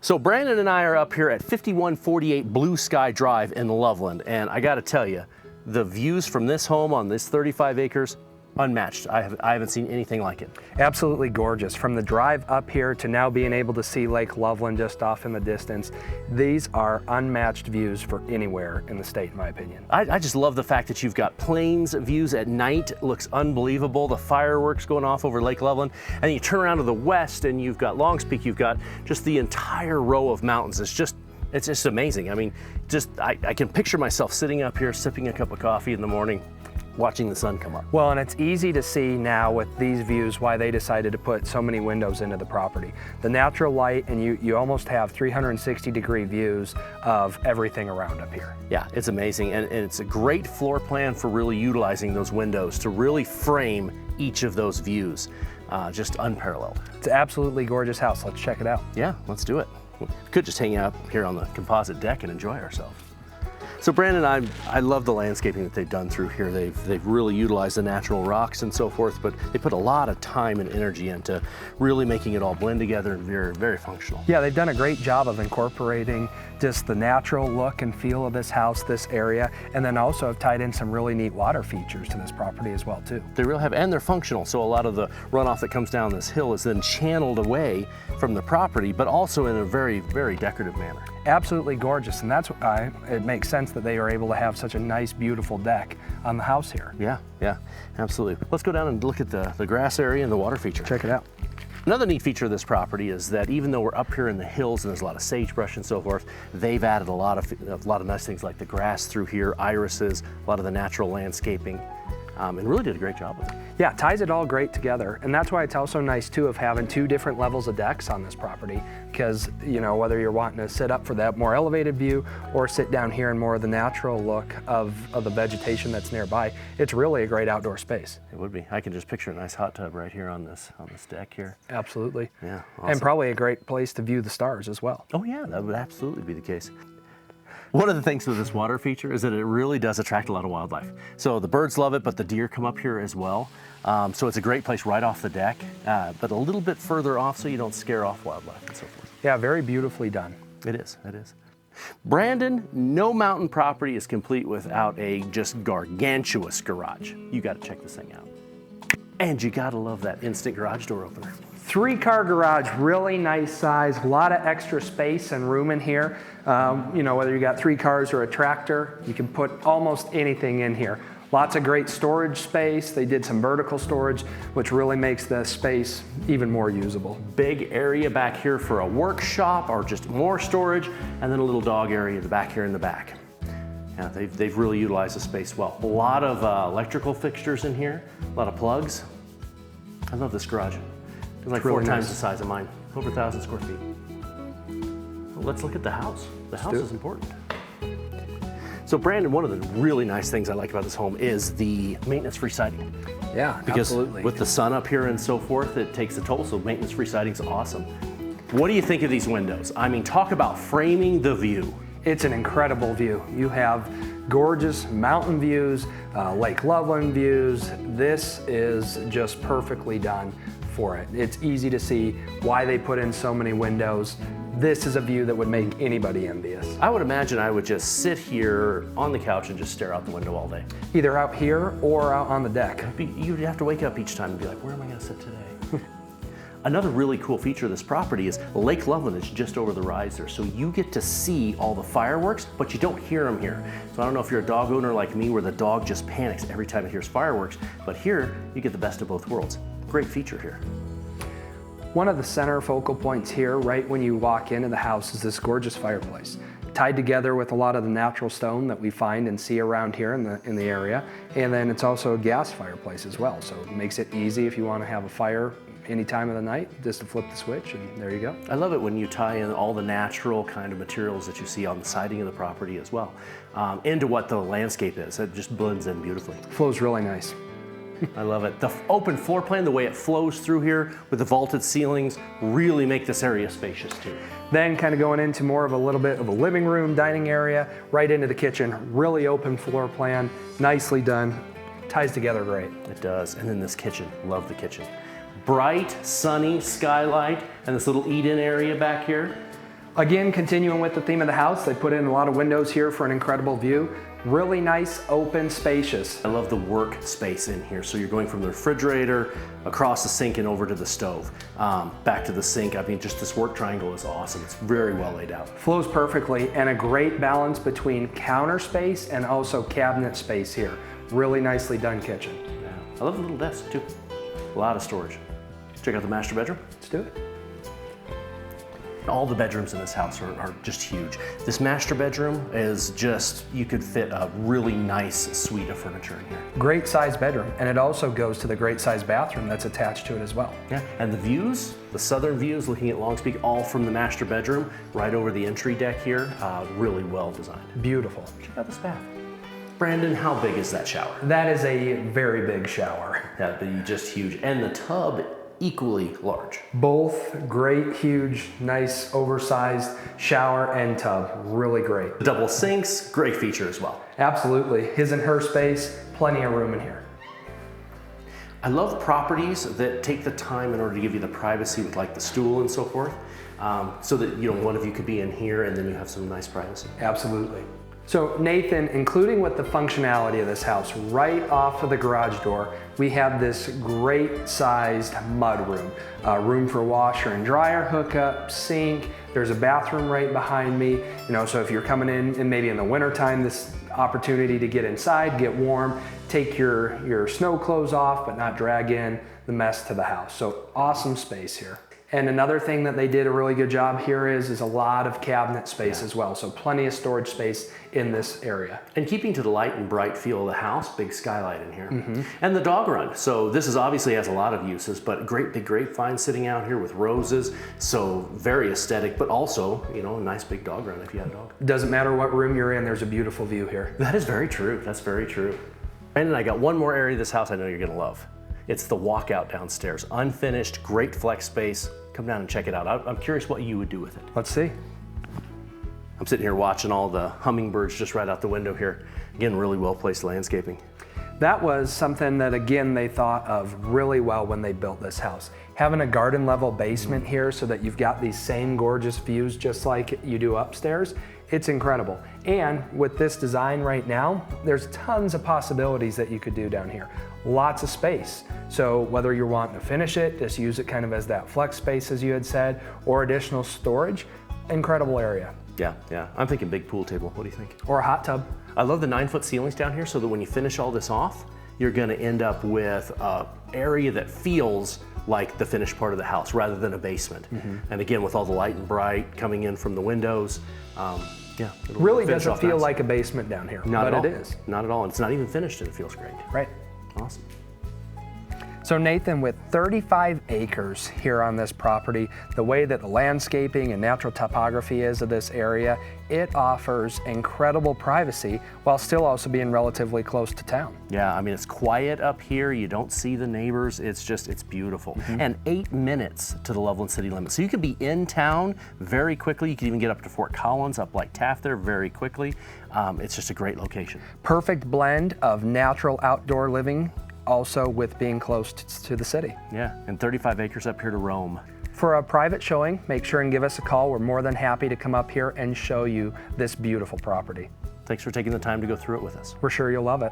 So Brandon and I are up here at 5148 Blue Sky Drive in Loveland, and I gotta tell you, the views from this home on this 35 acres, unmatched. I haven't seen anything like it. Absolutely gorgeous. From the drive up here to now being able to see Lake Loveland just off in the distance, these are unmatched views for anywhere in the state, in my opinion. I just love the fact that you've got plains views at night. It looks unbelievable. The fireworks going off over Lake Loveland. And then you turn around to the west and you've got Longs Peak. You've got just the entire row of mountains. It's just amazing. I mean, I can picture myself sitting up here sipping a cup of coffee in the morning, watching the sun come up. Well, and it's easy to see now with these views why they decided to put so many windows into the property. The natural light, and you almost have 360-degree views of everything around up here. Yeah, it's amazing, and it's a great floor plan for really utilizing those windows to really frame each of those views. Just unparalleled. It's an absolutely gorgeous house. Let's check it out. Yeah, let's do it. We could just hang out here on the composite deck and enjoy ourselves. So Brandon, I love the landscaping that they've done through here. They've really utilized the natural rocks and so forth, but they put a lot of time and energy into really making it all blend together and very, very functional. Yeah, they've done a great job of incorporating just the natural look and feel of this house, this area, and then also have tied in some really neat water features to this property as well too. They really have, and they're functional. So a lot of the runoff that comes down this hill is then channeled away from the property, but also in a very, very decorative manner. Absolutely gorgeous, and that's why it makes sense that they are able to have such a nice, beautiful deck on the house here. Yeah, absolutely. Let's go down and look at the grass area and the water feature. Check it out. Another neat feature of this property is that even though we're up here in the hills and there's a lot of sagebrush and so forth, they've added a lot of nice things like the grass through here, irises, a lot of the natural landscaping, and really did a great job with it. Yeah, it ties it all great together, and that's why it's also nice too of having two different levels of decks on this property, because you know, whether you're wanting to sit up for that more elevated view or sit down here in more of the natural look of the vegetation that's nearby, it's really a great outdoor space. It would be. I can just picture a nice hot tub right here on this deck here. Absolutely. Yeah, awesome. And probably a great place to view the stars as well. Oh yeah, that would absolutely be the case. One of the things with this water feature is that it really does attract a lot of wildlife. So the birds love it, but the deer come up here as well. So it's a great place right off the deck, but a little bit further off so you don't scare off wildlife and so forth. Yeah, very beautifully done. It is. Brandon, no mountain property is complete without a just gargantuous garage. You got to check this thing out. And you got to love that instant garage door opener. 3-car garage, really nice size, a lot of extra space and room in here. You know, whether you got 3 cars or a tractor, you can put almost anything in here. Lots of great storage space. They did some vertical storage, which really makes the space even more usable. Big area back here for a workshop or just more storage, and then a little dog area back here in the back. Yeah, they've really utilized the space well. A lot of electrical fixtures in here, a lot of plugs. I love this garage. It's like really 4 times nice. the size of mine, over 1,000 square feet. Well, let's look at the house. The house is important. So Brandon, one of the really nice things I like about this home is the maintenance-free siding. Yeah, because absolutely. with the sun up here and so forth, it takes a toll, so maintenance-free siding is awesome. What do you think of these windows? I mean, talk about framing the view. It's an incredible view. You have gorgeous mountain views, Lake Loveland views. This is just perfectly done for it. It's easy to see why they put in so many windows. This is a view that would make anybody envious. I would imagine I would just sit here on the couch and just stare out the window all day. Either out here or out on the deck. You'd have to wake up each time and be like, where am I going to sit today? Another really cool feature of this property is Lake Loveland is just over the rise there, so you get to see all the fireworks, but you don't hear them here. So I don't know if you're a dog owner like me where the dog just panics every time it hears fireworks, but here you get the best of both worlds. Great feature here. One of the center focal points here, right when you walk into the house, is this gorgeous fireplace. Tied together with a lot of the natural stone that we find and see around here in the area. And then it's also a gas fireplace as well, so it makes it easy if you want to have a fire any time of the night, just to flip the switch and there you go. I love it when you tie in all the natural kind of materials that you see on the siding of the property as well, into what the landscape is. It just blends in beautifully. Flows really nice. I love it. The open floor plan, the way it flows through here with the vaulted ceilings, really make this area spacious too. Then kind of going into more of a little bit of a living room, dining area, right into the kitchen. Really open floor plan, nicely done, ties together great. It does. And then this kitchen, love the kitchen. Bright, sunny skylight, and this little eat-in area back here. Again, continuing with the theme of the house, they put in a lot of windows here for an incredible view. Really nice, open, spacious. I love the work space in here. So you're going from the refrigerator across the sink and over to the stove, back to the sink. I mean, just this work triangle is awesome. It's very well laid out. Flows perfectly, and a great balance between counter space and also cabinet space here. Really nicely done kitchen. Yeah. I love the little desk too. A lot of storage. Check out the master bedroom. Let's do it. All the bedrooms in this house are just huge. This master bedroom is just, you could fit a really nice suite of furniture in here. Great size bedroom, and it also goes to the great size bathroom that's attached to it as well. Yeah, and the views, the southern views looking at Long's Peak, all from the master bedroom, right over the entry deck here, really well designed. Beautiful. Check out this bath. Brandon, how big is that shower? That is a very big shower. That'd be just huge. And the tub, equally large. Both great, huge, nice, oversized shower and tub. Really great. The double sinks, great feature as well. Absolutely. His and her space, plenty of room in here. I love properties that take the time in order to give you the privacy with like the stool and so forth, so that one of you could be in here and then you have some nice privacy. Absolutely. So Nathan, including with the functionality of this house, right off of the garage door, we have this great sized mud room. Room for washer and dryer hookup, sink, there's a bathroom right behind me. So if you're coming in and maybe in the wintertime, this opportunity to get inside, get warm, take your snow clothes off, but not drag in the mess to the house. So awesome space here. And another thing that they did a really good job here is a lot of cabinet space as well. So plenty of storage space in this area. And keeping to the light and bright feel of the house, big skylight in here. And the dog run. So this obviously has a lot of uses, but great big grapevine sitting out here with roses. So very aesthetic, but also, a nice big dog run if you have a dog. Doesn't matter what room you're in, there's a beautiful view here. That is very true. That's very true. And I got one more area of this house I know you're gonna love. It's the walkout downstairs. Unfinished, great flex space. Come down and check it out. I'm curious what you would do with it. Let's see. I'm sitting here watching all the hummingbirds just right out the window here. Again, really well-placed landscaping. That was something that, again, they thought of really well when they built this house. Having a garden level basement here so that you've got these same gorgeous views just like you do upstairs, it's incredible. And with this design right now, there's tons of possibilities that you could do down here. Lots of space. So whether you're wanting to finish it, just use it kind of as that flex space as you had said, or additional storage, incredible area. Yeah. I'm thinking big pool table. What do you think? Or a hot tub. I love the 9-foot ceilings down here so that when you finish all this off, you're gonna end up with an area that feels like the finished part of the house rather than a basement. And again, with all the light and bright coming in from the windows, really doesn't feel like a basement down here, but it is. Not at all. It's not even finished and it feels great. Right. Awesome. So Nathan, with 35 acres here on this property, the way that the landscaping and natural topography is of this area, it offers incredible privacy while still also being relatively close to town. Yeah, I mean, it's quiet up here. You don't see the neighbors. It's beautiful. And 8 minutes to the Loveland city limits. So you could be in town very quickly. You could even get up to Fort Collins, up like Taft there very quickly. It's just a great location. Perfect blend of natural outdoor living, also with being close to the city. Yeah, and 35 acres up here to roam. For a private showing, make sure and give us a call. We're more than happy to come up here and show you this beautiful property. Thanks for taking the time to go through it with us. We're sure you'll love it.